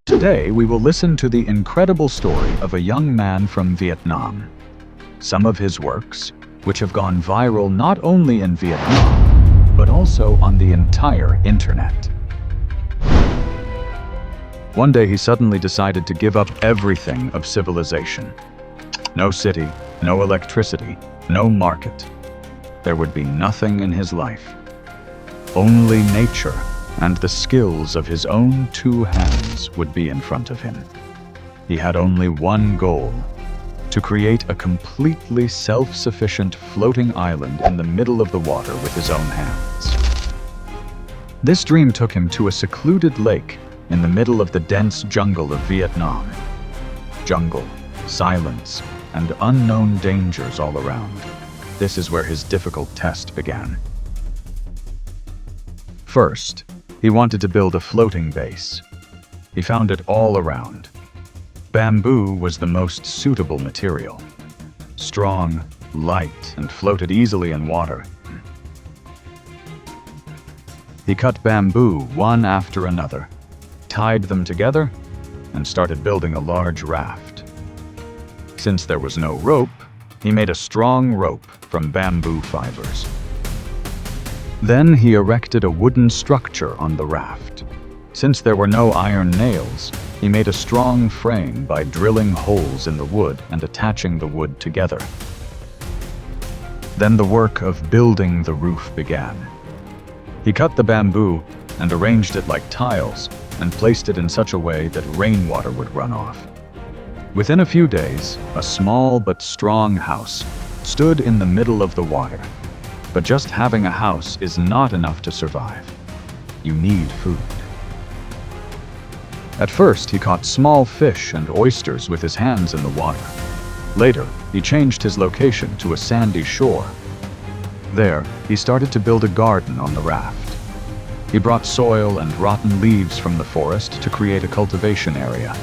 Today, we will listen to the incredible story of a young man from Vietnam. Some of his works, which have gone viral not only in Vietnam, but also on the entire internet. One day he suddenly decided to give up everything of civilization. No city, no electricity, no market. There would be nothing in his life. Only nature and the skills of his own two hands would be in front of him. He had only one goal: to create a completely self-sufficient floating island in the middle of the water with his own hands. This dream took him to a secluded lake in the middle of the dense jungle of Vietnam. Jungle, silence, and unknown dangers all around. This is where his difficult test began. First, he wanted to build a floating base. He found it all around. Bamboo was the most suitable material. Strong, light, and floated easily in water. He cut bamboo one after another, tied them together, and started building a large raft. Since there was no rope, he made a strong rope from bamboo fibers. Then he erected a wooden structure on the raft. Since there were no iron nails, he made a strong frame by drilling holes in the wood and attaching the wood together. Then the work of building the roof began. He cut the bamboo and arranged it like tiles and placed it in such a way that rainwater would run off. Within a few days, a small but strong house stood in the middle of the water. But just having a house is not enough to survive. You need food. At first, he caught small fish and oysters with his hands in the water. Later, he changed his location to a sandy shore. There, he started to build a garden on the raft. He brought soil and rotten leaves from the forest to create a cultivation area.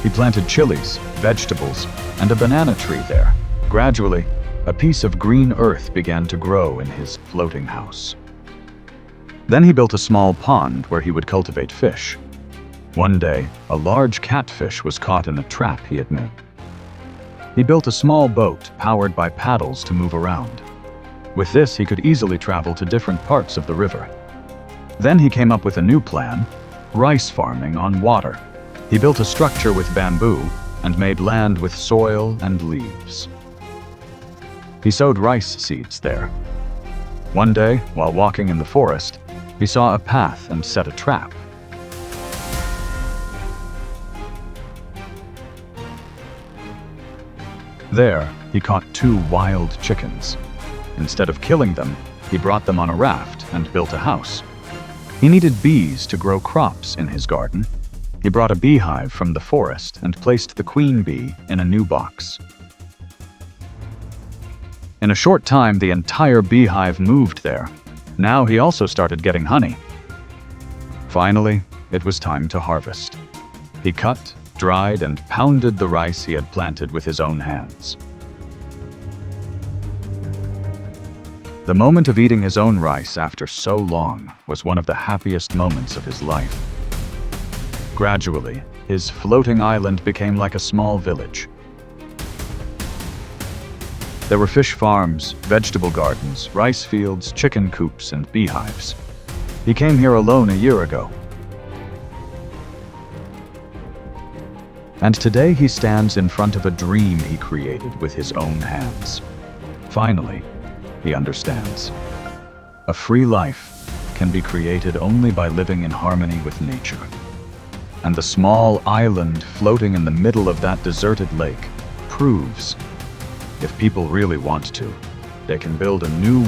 He planted chilies, vegetables, and a banana tree there. Gradually, a piece of green earth began to grow in his floating house. Then he built a small pond where he would cultivate fish. One day, a large catfish was caught in a trap he had made. He built a small boat powered by paddles to move around. With this, he could easily travel to different parts of the river. Then he came up with a new plan: rice farming on water. He built a structure with bamboo and made land with soil and leaves. He sowed rice seeds there. One day, while walking in the forest, he saw a path and set a trap. There, he caught two wild chickens. Instead of killing them, he brought them on a raft and built a house. He needed bees to grow crops in his garden. He brought a beehive from the forest and placed the queen bee in a new box. In a short time, the entire beehive moved there. Now he also started getting honey. Finally, it was time to harvest. He cut, dried, and pounded the rice he had planted with his own hands. The moment of eating his own rice after so long was one of the happiest moments of his life. Gradually, his floating island became like a small village. There were fish farms, vegetable gardens, rice fields, chicken coops, and beehives. He came here alone a year ago. And today he stands in front of a dream he created with his own hands. Finally, he understands. A free life can be created only by living in harmony with nature. And the small island floating in the middle of that deserted lake proves if people really want to, they can build a new